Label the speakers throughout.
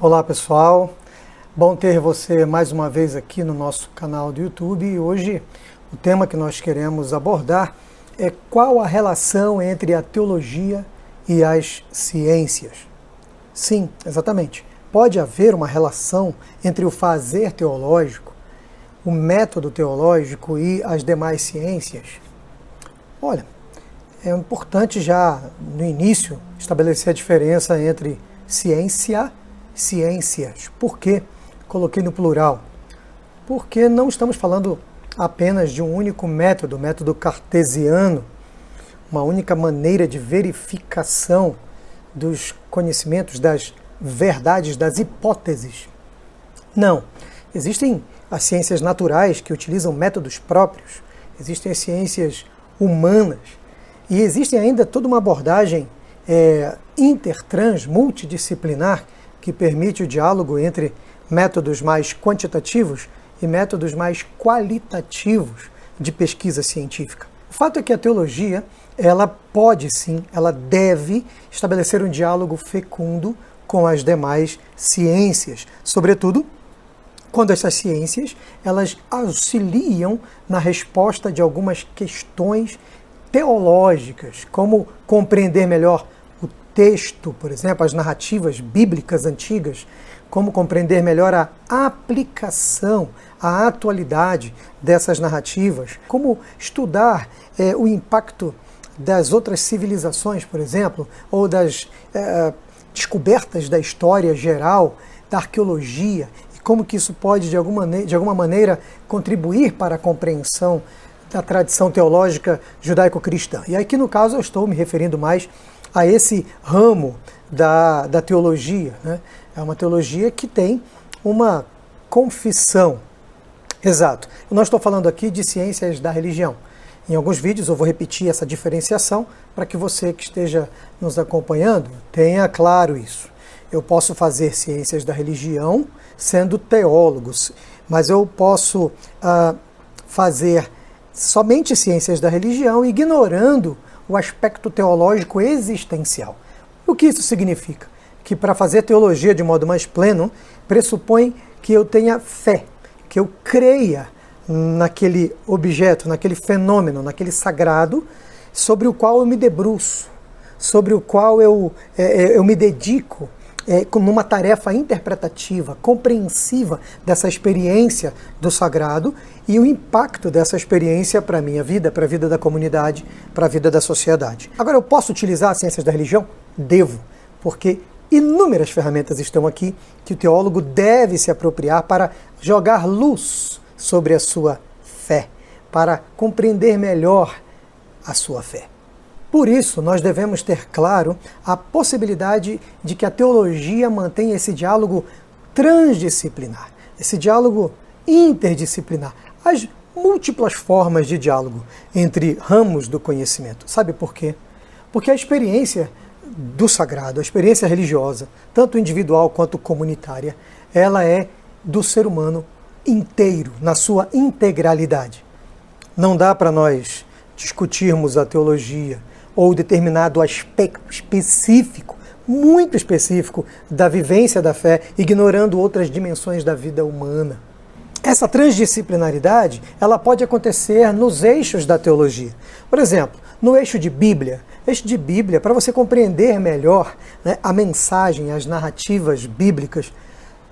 Speaker 1: Olá pessoal, bom ter você mais uma vez aqui no nosso canal do YouTube e hoje o tema que nós queremos abordar é qual a relação entre a teologia e as ciências. Sim, exatamente. Pode haver uma relação entre o fazer teológico, o método teológico e as demais ciências? Olha, é importante já no início estabelecer a diferença entre ciência e ciências. Por que coloquei no plural? Porque não estamos falando apenas de um único método, o método cartesiano, uma única maneira de verificação dos conhecimentos, das verdades, das hipóteses. Não. Existem as ciências naturais que utilizam métodos próprios, existem as ciências humanas e existe ainda toda uma abordagem multidisciplinar que permite o diálogo entre métodos mais quantitativos e métodos mais qualitativos de pesquisa científica. O fato é que a teologia, ela pode sim, ela deve estabelecer um diálogo fecundo com as demais ciências, sobretudo quando essas ciências, elas auxiliam na resposta de algumas questões teológicas, como compreender melhor texto, por exemplo, as narrativas bíblicas antigas, como compreender melhor a aplicação, a atualidade dessas narrativas, como estudar o impacto das outras civilizações, por exemplo, ou das descobertas da história geral, da arqueologia, e como que isso pode, de alguma maneira, contribuir para a compreensão da tradição teológica judaico-cristã. E aqui, no caso, eu estou me referindo mais a esse ramo da teologia, né? É uma teologia que tem uma confissão. Exato. Eu não estou falando aqui de ciências da religião. Em alguns vídeos eu vou repetir essa diferenciação para que você que esteja nos acompanhando tenha claro isso. Eu posso fazer ciências da religião sendo teólogo, mas eu posso fazer somente ciências da religião ignorando o aspecto teológico existencial. O que isso significa? Que para fazer teologia de modo mais pleno, pressupõe que eu tenha fé, que eu creia naquele objeto, naquele fenômeno, naquele sagrado, sobre o qual eu me debruço, sobre o qual eu me dedico, numa tarefa interpretativa, compreensiva dessa experiência do sagrado e o impacto dessa experiência para a minha vida, para a vida da comunidade, para a vida da sociedade. Agora, eu posso utilizar as ciências da religião? Devo, porque inúmeras ferramentas estão aqui que o teólogo deve se apropriar para jogar luz sobre a sua fé, para compreender melhor a sua fé. Por isso, nós devemos ter claro a possibilidade de que a teologia mantenha esse diálogo transdisciplinar, esse diálogo interdisciplinar, as múltiplas formas de diálogo entre ramos do conhecimento. Sabe por quê? Porque a experiência do sagrado, a experiência religiosa, tanto individual quanto comunitária, ela é do ser humano inteiro, na sua integralidade. Não dá para nós discutirmos a teologia ou determinado aspecto específico, muito específico, da vivência da fé, ignorando outras dimensões da vida humana. Essa transdisciplinaridade, ela pode acontecer nos eixos da teologia. Por exemplo, no eixo de Bíblia, para você compreender melhor, né, a mensagem, as narrativas bíblicas,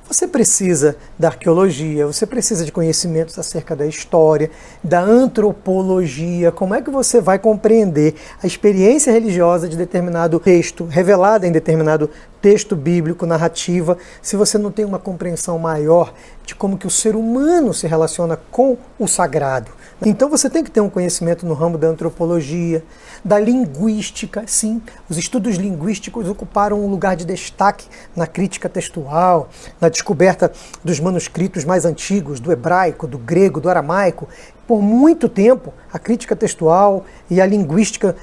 Speaker 1: você precisa da arqueologia, você precisa de conhecimentos acerca da história, da antropologia. Como é que você vai compreender a experiência religiosa de determinado texto, revelada em determinado texto bíblico, narrativa, se você não tem uma compreensão maior de como que o ser humano se relaciona com o sagrado? Então você tem que ter um conhecimento no ramo da antropologia, da linguística. Sim, os estudos linguísticos ocuparam um lugar de destaque na crítica textual, na descoberta dos manuscritos mais antigos, do hebraico, do grego, do aramaico. Por muito tempo, a crítica textual e a linguística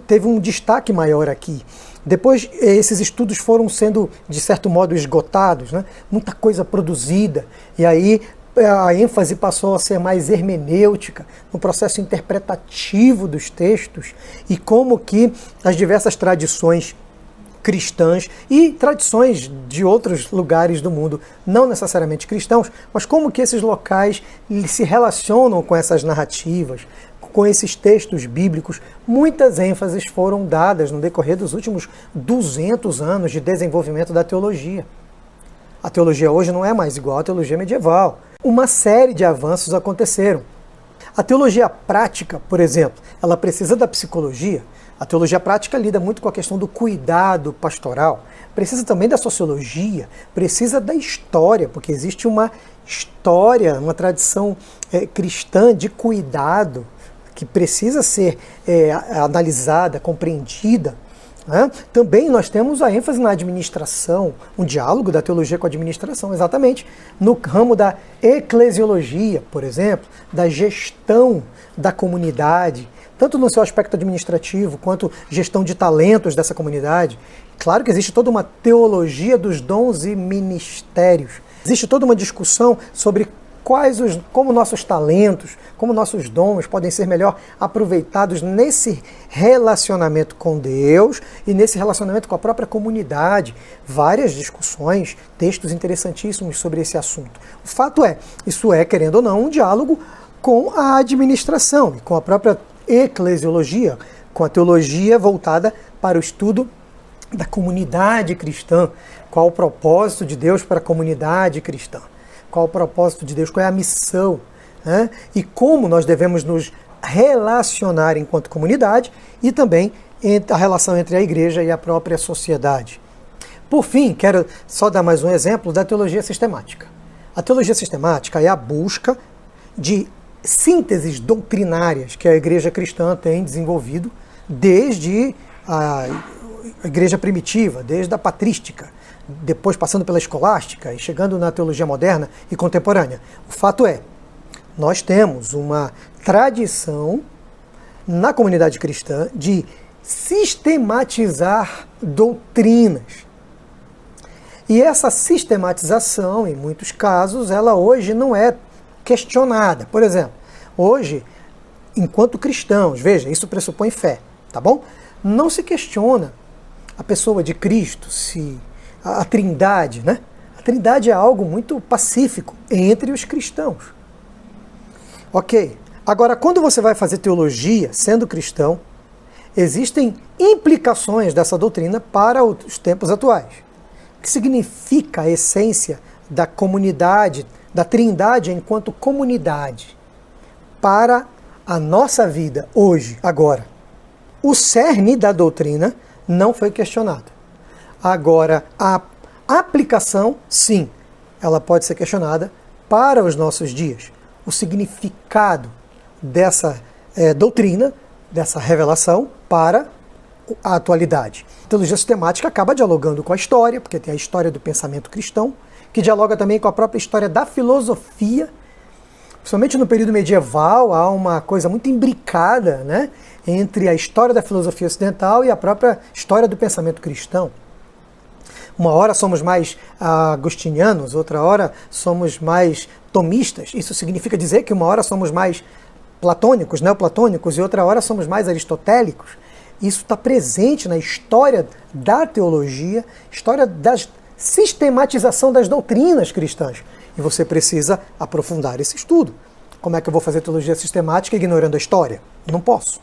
Speaker 1: teve um destaque maior aqui. Depois, esses estudos foram sendo, de certo modo, esgotados, né? Muita coisa produzida, e aí a ênfase passou a ser mais hermenêutica, no processo interpretativo dos textos, e como que as diversas tradições cristãs e tradições de outros lugares do mundo, não necessariamente cristãos, mas como que esses locais se relacionam com essas narrativas, com esses textos bíblicos. Muitas ênfases foram dadas no decorrer dos últimos 200 anos de desenvolvimento da teologia. A teologia hoje não é mais igual à teologia medieval. Uma série de avanços aconteceram. A teologia prática, por exemplo, ela precisa da psicologia. A teologia prática lida muito com a questão do cuidado pastoral. Precisa também da sociologia, precisa da história, porque existe uma história, uma tradição cristã de cuidado que precisa ser analisada, compreendida. Né? Também nós temos a ênfase na administração, um diálogo da teologia com a administração, exatamente no ramo da eclesiologia, por exemplo, da gestão da comunidade, tanto no seu aspecto administrativo quanto gestão de talentos dessa comunidade. Claro que existe toda uma teologia dos dons e ministérios. Existe toda uma discussão sobre como nossos talentos, como nossos dons podem ser melhor aproveitados nesse relacionamento com Deus e nesse relacionamento com a própria comunidade. Várias discussões, textos interessantíssimos sobre esse assunto. O fato é, isso é, querendo ou não, um diálogo com a administração e com a própria eclesiologia, com a teologia voltada para o estudo da comunidade cristã. Qual o propósito de Deus para a comunidade cristã? Qual o propósito de Deus? Qual é a missão? Né? E como nós devemos nos relacionar enquanto comunidade e também a relação entre a igreja e a própria sociedade. Por fim, quero só dar mais um exemplo da teologia sistemática. A teologia sistemática é a busca de sínteses doutrinárias que a igreja cristã tem desenvolvido desde a igreja primitiva, desde a patrística, depois passando pela escolástica e chegando na teologia moderna e contemporânea. O fato é, nós temos uma tradição na comunidade cristã de sistematizar doutrinas. E essa sistematização, em muitos casos, ela hoje não é questionada. Por exemplo, hoje, enquanto cristãos, veja, isso pressupõe fé, tá bom? Não se questiona a pessoa de Cristo, se a Trindade, né? A Trindade é algo muito pacífico entre os cristãos. Ok. Agora, quando você vai fazer teologia, sendo cristão, existem implicações dessa doutrina para os tempos atuais. O que significa a essência da comunidade, da Trindade enquanto comunidade, para a nossa vida hoje, agora? O cerne da doutrina não foi questionado. Agora, a aplicação, sim, ela pode ser questionada para os nossos dias. O significado dessa doutrina, dessa revelação para a atualidade. A teologia sistemática acaba dialogando com a história, porque tem a história do pensamento cristão, que dialoga também com a própria história da filosofia. Principalmente no período medieval, há uma coisa muito imbricada, né, entre a história da filosofia ocidental e a própria história do pensamento cristão. Uma hora somos mais agostinianos, outra hora somos mais tomistas. Isso significa dizer que uma hora somos mais platônicos, neoplatônicos, e outra hora somos mais aristotélicos. Isso está presente na história da teologia, história da sistematização das doutrinas cristãs. E você precisa aprofundar esse estudo. Como é que eu vou fazer teologia sistemática ignorando a história? Não posso.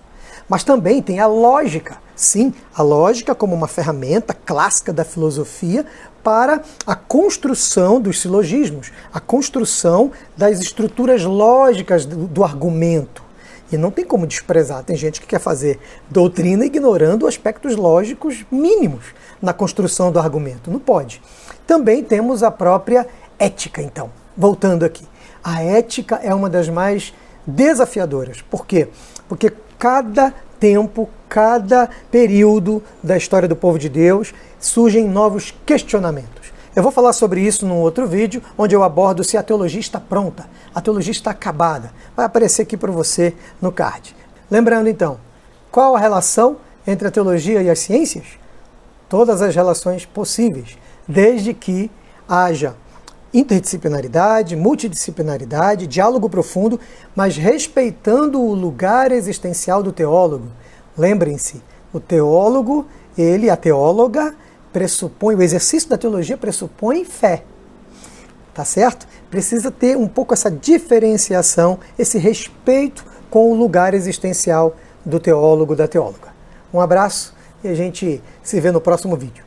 Speaker 1: Mas também tem a lógica. Sim, a lógica como uma ferramenta clássica da filosofia para a construção dos silogismos, a construção das estruturas lógicas do argumento. E não tem como desprezar. Tem gente que quer fazer doutrina ignorando aspectos lógicos mínimos na construção do argumento. Não pode. Também temos a própria ética, então. Voltando aqui. A ética é uma das mais desafiadoras. Por quê? Porque cada tempo, cada período da história do povo de Deus, surgem novos questionamentos. Eu vou falar sobre isso num outro vídeo, onde eu abordo se a teologia está pronta, a teologia está acabada. Vai aparecer aqui para você no card. Lembrando então, qual a relação entre a teologia e as ciências? Todas as relações possíveis, desde que haja interdisciplinaridade, multidisciplinaridade, diálogo profundo, mas respeitando o lugar existencial do teólogo. Lembrem-se, o teólogo, a teóloga, o exercício da teologia pressupõe fé. Tá certo? Precisa ter um pouco essa diferenciação, esse respeito com o lugar existencial do teólogo, da teóloga. Um abraço e a gente se vê no próximo vídeo.